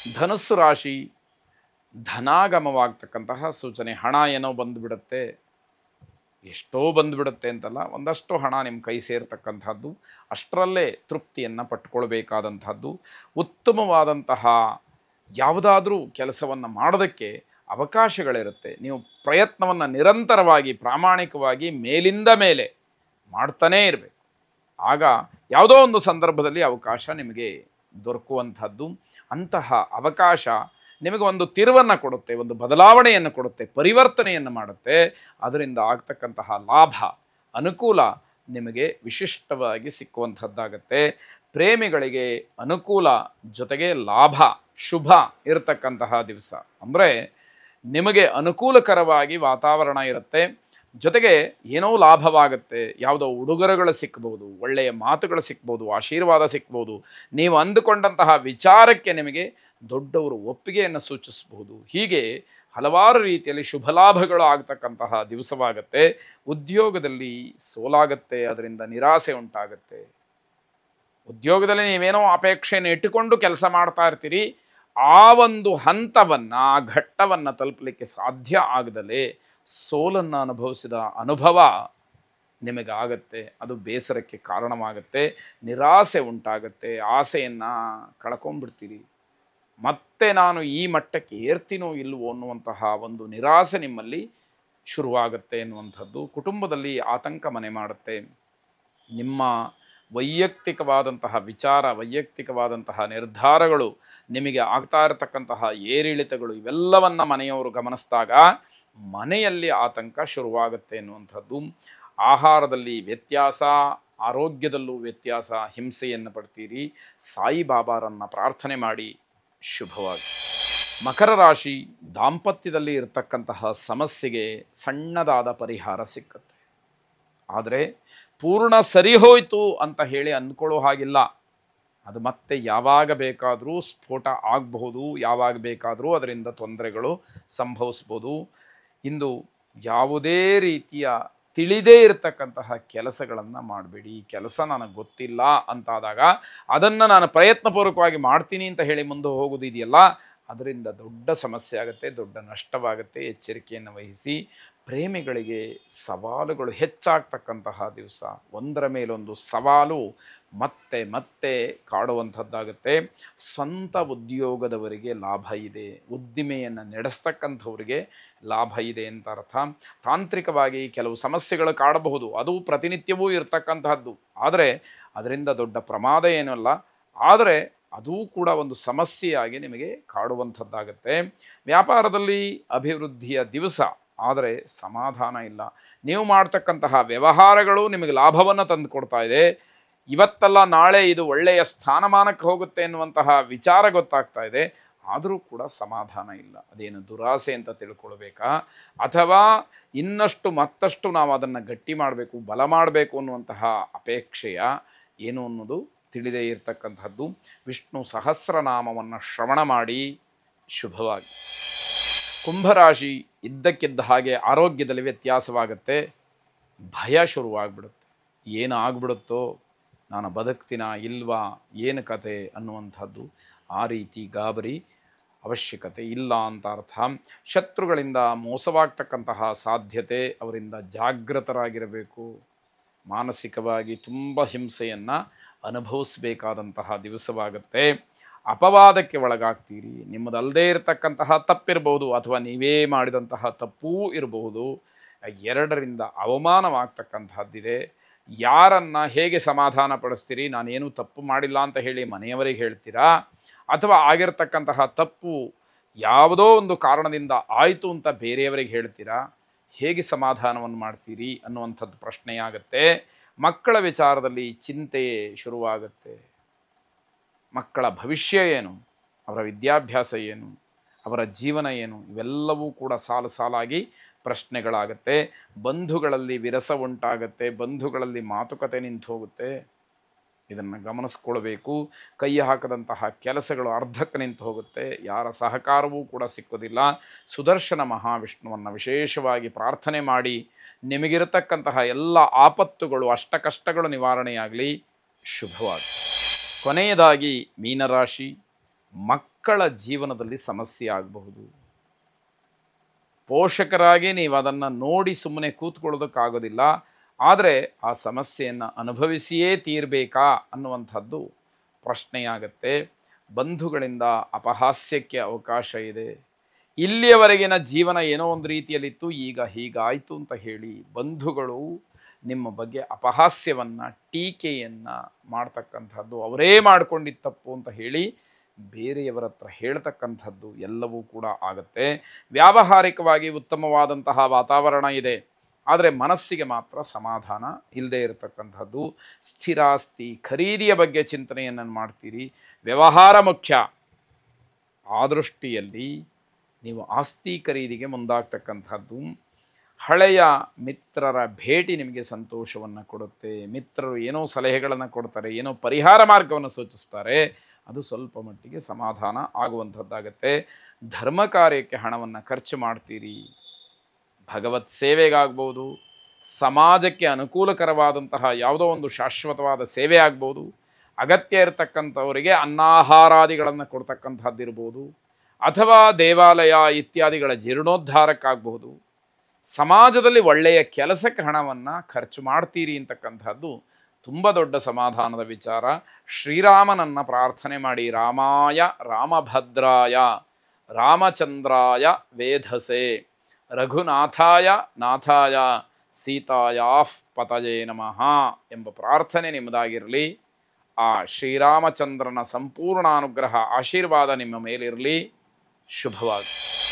ಧನುಸ್ಸು ರಾಶಿ ಧನಾಗಮವಾಗ್ತಕ್ಕಂತಹ ಸೂಚನೆ. ಹಣ ಏನೋ ಬಂದುಬಿಡುತ್ತೆ, ಎಷ್ಟೋ ಬಂದುಬಿಡುತ್ತೆ ಅಂತಲ್ಲ, ಒಂದಷ್ಟು ಹಣ ನಿಮ್ಮ ಕೈ ಸೇರ್ತಕ್ಕಂಥದ್ದು, ಅಷ್ಟರಲ್ಲೇ ತೃಪ್ತಿಯನ್ನು ಪಟ್ಕೊಳ್ಬೇಕಾದಂಥದ್ದು. ಉತ್ತಮವಾದಂತಹ ಯಾವುದಾದ್ರೂ ಕೆಲಸವನ್ನು ಮಾಡೋದಕ್ಕೆ ಅವಕಾಶಗಳಿರುತ್ತೆ. ನೀವು ಪ್ರಯತ್ನವನ್ನು ನಿರಂತರವಾಗಿ ಪ್ರಾಮಾಣಿಕವಾಗಿ ಮೇಲಿಂದ ಮೇಲೆ ಮಾಡ್ತಾನೇ ಇರಬೇಕು. ಆಗ ಯಾವುದೋ ಒಂದು ಸಂದರ್ಭದಲ್ಲಿ ಅವಕಾಶ ನಿಮಗೆ ದೊರಕುವಂಥದ್ದು. ಅಂತಹ ಅವಕಾಶ ನಿಮಗೆ ಒಂದು ತಿರುವನ್ನು ಕೊಡುತ್ತೆ, ಒಂದು ಬದಲಾವಣೆಯನ್ನು ಕೊಡುತ್ತೆ, ಪರಿವರ್ತನೆಯನ್ನು ಮಾಡುತ್ತೆ. ಅದರಿಂದ ಆಗ್ತಕ್ಕಂತಹ ಲಾಭ, ಅನುಕೂಲ ನಿಮಗೆ ವಿಶಿಷ್ಟವಾಗಿ ಸಿಕ್ಕುವಂಥದ್ದಾಗತ್ತೆ. ಪ್ರೇಮಿಗಳಿಗೆ ಅನುಕೂಲ ಜೊತೆಗೆ ಲಾಭ, ಶುಭ ಇರತಕ್ಕಂತಹ ದಿವಸ. ಅಂದರೆ ನಿಮಗೆ ಅನುಕೂಲಕರವಾಗಿ ವಾತಾವರಣ ಇರುತ್ತೆ, ಜೊತೆಗೆ ಏನೋ ಲಾಭವಾಗುತ್ತೆ. ಯಾವುದೋ ಉಡುಗೊರೆಗಳು ಸಿಕ್ಬೋದು, ಒಳ್ಳೆಯ ಮಾತುಗಳು ಸಿಕ್ಬೋದು, ಆಶೀರ್ವಾದ ಸಿಕ್ಬೋದು. ನೀವು ಅಂದುಕೊಂಡಂತಹ ವಿಚಾರಕ್ಕೆ ನಿಮಗೆ ದೊಡ್ಡವರು ಒಪ್ಪಿಗೆಯನ್ನು ಸೂಚಿಸಬಹುದು. ಹೀಗೆ ಹಲವಾರು ರೀತಿಯಲ್ಲಿ ಶುಭ ಲಾಭಗಳು ಆಗ್ತಕ್ಕಂತಹ ದಿವಸವಾಗತ್ತೆ. ಉದ್ಯೋಗದಲ್ಲಿ ಸೋಲಾಗತ್ತೆ, ಅದರಿಂದ ನಿರಾಸೆ ಉಂಟಾಗತ್ತೆ. ಉದ್ಯೋಗದಲ್ಲಿ ನೀವೇನೋ ಅಪೇಕ್ಷೆಯನ್ನು ಇಟ್ಟುಕೊಂಡು ಕೆಲಸ ಮಾಡ್ತಾ ಇರ್ತೀರಿ, ಆ ಒಂದು ಹಂತವನ್ನು, ಆ ಘಟ್ಟವನ್ನು ತಲುಪಲಿಕ್ಕೆ ಸಾಧ್ಯ ಆಗದಲೇ ಸೋಲನ್ನು ಅನುಭವಿಸಿದ ಅನುಭವ ನಿಮಗಾಗತ್ತೆ. ಅದು ಬೇಸರಕ್ಕೆ ಕಾರಣವಾಗುತ್ತೆ, ನಿರಾಸೆ ಉಂಟಾಗತ್ತೆ, ಆಸೆಯನ್ನು ಕಳ್ಕೊಂಡ್ಬಿಡ್ತೀರಿ. ಮತ್ತೆ ನಾನು ಈ ಮಟ್ಟಕ್ಕೆ ಏರ್ತೀನೋ ಇಲ್ವೋ ಅನ್ನುವಂತಹ ಒಂದು ನಿರಾಸೆ ನಿಮ್ಮಲ್ಲಿ ಶುರುವಾಗುತ್ತೆ ಎನ್ನುವಂಥದ್ದು. ಕುಟುಂಬದಲ್ಲಿ ಆತಂಕ ಮನೆ ಮಾಡುತ್ತೆ. ನಿಮ್ಮ ವೈಯಕ್ತಿಕವಾದಂತಹ ವಿಚಾರ, ವೈಯಕ್ತಿಕವಾದಂತಹ ನಿರ್ಧಾರಗಳು, ನಿಮಗೆ ಆಗ್ತಾ ಇರತಕ್ಕಂತಹ ಏರಿಳಿತಗಳು, ಇವೆಲ್ಲವನ್ನು ಮನೆಯವರು ಗಮನಿಸಿದಾಗ ಮನೆಯಲ್ಲಿ ಆತಂಕ ಶುರುವಾಗುತ್ತೆ ಎನ್ನುವಂಥದ್ದು. ಆಹಾರದಲ್ಲಿ ವ್ಯತ್ಯಾಸ, ಆರೋಗ್ಯದಲ್ಲೂ ವ್ಯತ್ಯಾಸ, ಹಿಂಸೆಯನ್ನು ಪಡ್ತೀರಿ. ಸಾಯಿಬಾಬಾರನ್ನು ಪ್ರಾರ್ಥನೆ ಮಾಡಿ. ಶುಭವಾಗಿ. ಮಕರ ರಾಶಿ ದಾಂಪತ್ಯದಲ್ಲಿ ಇರತಕ್ಕಂತಹ ಸಮಸ್ಯೆಗೆ ಸಣ್ಣದಾದ ಪರಿಹಾರ ಸಿಕ್ಕತ್ತೆ. ಆದರೆ ಪೂರ್ಣ ಸರಿ ಹೋಯಿತು ಅಂತ ಹೇಳಿ ಅಂದ್ಕೊಳ್ಳೋ ಹಾಗಿಲ್ಲ. ಅದು ಮತ್ತೆ ಯಾವಾಗ ಬೇಕಾದರೂ ಸ್ಫೋಟ ಆಗಬಹುದು, ಯಾವಾಗ ಬೇಕಾದರೂ ಅದರಿಂದ ತೊಂದರೆಗಳು ಸಂಭವಿಸ್ಬೋದು. ಇಂದು ಯಾವುದೇ ರೀತಿಯ ತಿಳಿದೇ ಇರತಕ್ಕಂತಹ ಕೆಲಸಗಳನ್ನು ಮಾಡಬೇಡಿ. ಈ ಕೆಲಸ ನನಗೆ ಗೊತ್ತಿಲ್ಲ ಅಂತಾದಾಗ ಅದನ್ನು ನಾನು ಪ್ರಯತ್ನಪೂರ್ವಕವಾಗಿ ಮಾಡ್ತೀನಿ ಅಂತ ಹೇಳಿ ಮುಂದೆ ಹೋಗೋದಿದೆಯಲ್ಲ, ಅದರಿಂದ ದೊಡ್ಡ ಸಮಸ್ಯೆ ಆಗುತ್ತೆ, ದೊಡ್ಡ ನಷ್ಟವಾಗುತ್ತೆ. ಎಚ್ಚರಿಕೆಯನ್ನು ವಹಿಸಿ. ಪ್ರೇಮಿಗಳಿಗೆ ಸವಾಲುಗಳು ಹೆಚ್ಚಾಗ್ತಕ್ಕಂತಹ ದಿವಸ. ಒಂದರ ಮೇಲೊಂದು ಸವಾಲು ಮತ್ತೆ ಮತ್ತೆ ಕಾಡುವಂಥದ್ದಾಗುತ್ತೆ. ಸ್ವಂತ ಉದ್ಯೋಗದವರಿಗೆ ಲಾಭ ಇದೆ, ಉದ್ದಿಮೆಯನ್ನು ನಡೆಸ್ತಕ್ಕಂಥವರಿಗೆ ಲಾಭ ಇದೆ ಅಂತ ಅರ್ಥ. ತಾಂತ್ರಿಕವಾಗಿ ಕೆಲವು ಸಮಸ್ಯೆಗಳು ಕಾಡಬಹುದು, ಅದು ಪ್ರತಿನಿತ್ಯವೂ ಇರತಕ್ಕಂತಹದ್ದು. ಆದರೆ ಅದರಿಂದ ದೊಡ್ಡ ಪ್ರಮಾದ ಏನಲ್ಲ, ಆದರೆ ಅದೂ ಕೂಡ ಒಂದು ಸಮಸ್ಯೆಯಾಗಿ ನಿಮಗೆ ಕಾಡುವಂಥದ್ದಾಗತ್ತೆ. ವ್ಯಾಪಾರದಲ್ಲಿ ಅಭಿವೃದ್ಧಿಯ ದಿವಸ, ಆದರೆ ಸಮಾಧಾನ ಇಲ್ಲ. ನೀವು ಮಾಡ್ತಕ್ಕಂತಹ ವ್ಯವಹಾರಗಳು ನಿಮಗೆ ಲಾಭವನ್ನು ತಂದು ಕೊಡ್ತಾ ಇದೆ. ಇವತ್ತಲ್ಲ ನಾಳೆ ಇದು ಒಳ್ಳೆಯ ಸ್ಥಾನಮಾನಕ್ಕೆ ಹೋಗುತ್ತೆ ಎನ್ನುವಂತಹ ವಿಚಾರ ಗೊತ್ತಾಗ್ತಾ ಇದೆ, ಆದರೂ ಕೂಡ ಸಮಾಧಾನ ಇಲ್ಲ. ಅದೇನು ದುರಾಸೆ ಅಂತ ತಿಳ್ಕೊಳ್ಬೇಕಾ, ಅಥವಾ ಇನ್ನಷ್ಟು ಮತ್ತಷ್ಟು ನಾವು ಅದನ್ನು ಗಟ್ಟಿ ಮಾಡಬೇಕು, ಬಲ ಮಾಡಬೇಕು ಅನ್ನುವಂತಹ ಅಪೇಕ್ಷೆಯ ಏನು ಅನ್ನೋದು ತಿಳಿದೇ ಇರತಕ್ಕಂಥದ್ದು. ವಿಷ್ಣು ಸಹಸ್ರನಾಮವನ್ನು ಶ್ರವಣ ಮಾಡಿ. ಶುಭವಾಗಿ. ಕುಂಭರಾಶಿ ಇದ್ದಕ್ಕಿದ್ದ ಹಾಗೆ ಆರೋಗ್ಯದಲ್ಲಿ ವ್ಯತ್ಯಾಸವಾಗುತ್ತೆ. ಭಯ ಶುರುವಾಗ್ಬಿಡುತ್ತೆ. ಏನು ಆಗ್ಬಿಡುತ್ತೋ, ನಾನು ಬದುಕ್ತೀನಾ ಇಲ್ವಾ, ಏನು ಕತೆ ಅನ್ನುವಂಥದ್ದು. ಆ ರೀತಿ ಗಾಬರಿ ಅವಶ್ಯಕತೆ ಇಲ್ಲ ಅಂತ ಅರ್ಥ. ಶತ್ರುಗಳಿಂದ ಮೋಸವಾಗ್ತಕ್ಕಂತಹ ಸಾಧ್ಯತೆ, ಅವರಿಂದ ಜಾಗೃತರಾಗಿರಬೇಕು. ಮಾನಸಿಕವಾಗಿ ತುಂಬ ಹಿಂಸೆಯನ್ನು ಅನುಭವಿಸಬೇಕಾದಂತಹ ದಿವಸವಾಗುತ್ತೆ. ಅಪವಾದಕ್ಕೆ ಒಳಗಾಗ್ತೀರಿ. ನಿಮ್ಮದಲ್ಲದೇ ಇರತಕ್ಕಂತಹ ತಪ್ಪಿರಬಹುದು, ಅಥವಾ ನೀವೇ ಮಾಡಿದಂತಹ ತಪ್ಪೂ ಇರಬಹುದು. ಎರಡರಿಂದ ಅವಮಾನವಾಗ್ತಕ್ಕಂಥದ್ದಿದೆ. ಯಾರನ್ನು ಹೇಗೆ ಸಮಾಧಾನ ಪಡಿಸ್ತೀರಿ? ನಾನೇನು ತಪ್ಪು ಮಾಡಿಲ್ಲ ಅಂತ ಹೇಳಿ ಮನೆಯವರಿಗೆ ಹೇಳ್ತೀರಾ, ಅಥವಾ ಆಗಿರ್ತಕ್ಕಂತಹ ತಪ್ಪು ಯಾವುದೋ ಒಂದು ಕಾರಣದಿಂದ ಆಯಿತು ಅಂತ ಬೇರೆಯವರಿಗೆ ಹೇಳ್ತೀರಾ? ಹೇಗೆ ಸಮಾಧಾನವನ್ನು ಮಾಡ್ತೀರಿ ಅನ್ನುವಂಥದ್ದು ಪ್ರಶ್ನೆಯಾಗತ್ತೆ. ಮಕ್ಕಳ ವಿಚಾರದಲ್ಲಿ ಚಿಂತೆ ಶುರುವಾಗುತ್ತೆ. ಮಕ್ಕಳ ಭವಿಷ್ಯ ಏನು, ಅವರ ವಿದ್ಯಾಭ್ಯಾಸ ಏನು, ಅವರ ಜೀವನ ಏನು, ಇವೆಲ್ಲವೂ ಕೂಡ ಸಾಲು ಸಾಲಾಗಿ ಪ್ರಶ್ನೆಗಳಾಗತ್ತೆ. ಬಂಧುಗಳಲ್ಲಿ ವಿರಸ ಉಂಟಾಗತ್ತೆ, ಬಂಧುಗಳಲ್ಲಿ ಮಾತುಕತೆ ನಿಂತು ಹೋಗುತ್ತೆ. ಇದನ್ನು ಗಮನಿಸ್ಕೊಳ್ಬೇಕು. ಕೈ ಹಾಕದಂತಹ ಕೆಲಸಗಳು ಅರ್ಧಕ್ಕೆ ನಿಂತು ಹೋಗುತ್ತೆ. ಯಾರ ಸಹಕಾರವೂ ಕೂಡ ಸಿಕ್ಕೋದಿಲ್ಲ. ಸುದರ್ಶನ ಮಹಾವಿಷ್ಣುವನ್ನು ವಿಶೇಷವಾಗಿ ಪ್ರಾರ್ಥನೆ ಮಾಡಿ. ನಿಮಗಿರತಕ್ಕಂತಹ ಎಲ್ಲ ಆಪತ್ತುಗಳು, ಅಷ್ಟಕಷ್ಟಗಳು ನಿವಾರಣೆಯಾಗಲಿ. ಶುಭವಾಗಿ. ಕೊನೆಯದಾಗಿ ಮೀನರಾಶಿ ಮಕ್ಕಳ ಜೀವನದಲ್ಲಿ ಸಮಸ್ಯೆ ಆಗಬಹುದು. ಪೋಷಕರಾಗಿ ನೀವು ಅದನ್ನು ನೋಡಿ ಸುಮ್ಮನೆ ಕೂತ್ಕೊಳ್ಳೋದಕ್ಕಾಗೋದಿಲ್ಲ. ಆದರೆ ಆ ಸಮಸ್ಯೆಯನ್ನು ಅನುಭವಿಸಿಯೇ ತೀರಬೇಕಾ ಅನ್ನುವಂಥದ್ದು ಪ್ರಶ್ನೆಯಾಗತ್ತೆ. ಬಂಧುಗಳಿಂದ ಅಪಹಾಸ್ಯಕ್ಕೆ ಅವಕಾಶ ಇದೆ. ಇಲ್ಲಿಯವರೆಗಿನ ಜೀವನ ಏನೋ ಒಂದು ರೀತಿಯಲ್ಲಿತ್ತು, ಈಗ ಹೀಗಾಯಿತು ಅಂತ ಹೇಳಿ ಬಂಧುಗಳು ನಿಮ್ಮ ಬಗ್ಗೆ ಅಪಹಾಸ್ಯವನ್ನು, ಟೀಕೆಯನ್ನು ಮಾಡ್ತಕ್ಕಂಥದ್ದು, ಅವರೇ ಮಾಡ್ಕೊಂಡಿದ್ದ ತಪ್ಪು ಅಂತ ಹೇಳಿ ಬೇರೆಯವರ ಹತ್ರ ಹೇಳ್ತಕ್ಕಂಥದ್ದು ಎಲ್ಲವೂ ಕೂಡ ಆಗತ್ತೆ. ವ್ಯಾವಹಾರಿಕವಾಗಿ ಉತ್ತಮವಾದಂತಹ ವಾತಾವರಣ ಇದೆ, ಆದರೆ ಮನಸ್ಸಿಗೆ ಮಾತ್ರ ಸಮಾಧಾನ ಇಲ್ಲದೆ ಇರತಕ್ಕಂಥದ್ದು. ಸ್ಥಿರಾಸ್ತಿ ಖರೀದಿಯ ಬಗ್ಗೆ ಚಿಂತನೆಯನ್ನು ಮಾಡ್ತೀರಿ. ವ್ಯವಹಾರ ಮುಖ್ಯ. ಆ ದೃಷ್ಟಿಯಲ್ಲಿ ನೀವು ಆಸ್ತಿ ಖರೀದಿಗೆ ಮುಂದಾಗ್ತಕ್ಕಂಥದ್ದು. ಹಳೆಯ ಮಿತ್ರರ ಭೇಟಿ ನಿಮಗೆ ಸಂತೋಷವನ್ನು ಕೊಡುತ್ತೆ. ಮಿತ್ರರು ಏನೋ ಸಲಹೆಗಳನ್ನು ಕೊಡ್ತಾರೆ, ಏನೋ ಪರಿಹಾರ ಮಾರ್ಗವನ್ನು ಸೂಚಿಸ್ತಾರೆ, ಅದು ಸ್ವಲ್ಪ ಮಟ್ಟಿಗೆ ಸಮಾಧಾನ ಆಗುವಂಥದ್ದಾಗತ್ತೆ. ಧರ್ಮ ಕಾರ್ಯಕ್ಕೆ ಹಣವನ್ನು ಖರ್ಚು ಮಾಡ್ತೀರಿ. ಭಗವತ್ ಸೇವೆಗಾಗ್ಬೋದು, ಸಮಾಜಕ್ಕೆ ಅನುಕೂಲಕರವಾದಂತಹ ಯಾವುದೋ ಒಂದು ಶಾಶ್ವತವಾದ ಸೇವೆ ಆಗ್ಬೋದು, ಅಗತ್ಯ ಇರತಕ್ಕಂಥವರಿಗೆ ಅನ್ನಾಹಾರಾದಿಗಳನ್ನು ಕೊಡ್ತಕ್ಕಂಥದ್ದಿರ್ಬೋದು, ಅಥವಾ ದೇವಾಲಯ ಇತ್ಯಾದಿಗಳ ಜೀರ್ಣೋದ್ಧಾರಕ್ಕಾಗಬಹುದು. ಸಮಾಜದಲ್ಲಿ ಒಳ್ಳೆಯ ಕೆಲಸಕ್ಕೆ ಹಣವನ್ನು ಖರ್ಚು ಮಾಡ್ತೀರಿ ಅಂತಕ್ಕಂಥದ್ದು ತುಂಬ ದೊಡ್ಡ ಸಮಾಧಾನದ ವಿಚಾರ. ಶ್ರೀರಾಮನನ್ನು ಪ್ರಾರ್ಥನೆ ಮಾಡಿ. ರಾಮಾಯ ರಾಮಭದ್ರಾಯ ರಾಮಚಂದ್ರಾಯ ವೇಧಸೆ ರಘುನಾಥಾಯ ನಾಥಾಯ ಸೀತಾಯಾಃ ಪತಯೇ ನಮಃ ಎಂಬ ಪ್ರಾರ್ಥನೆ ನಿಮ್ಮದಾಗಿರಲಿ. ಆ ಶ್ರೀರಾಮಚಂದ್ರನ ಸಂಪೂರ್ಣ ಅನುಗ್ರಹ ಆಶೀರ್ವಾದ ನಿಮ್ಮ ಮೇಲಿರಲಿ. ಶುಭವಾಗಿ.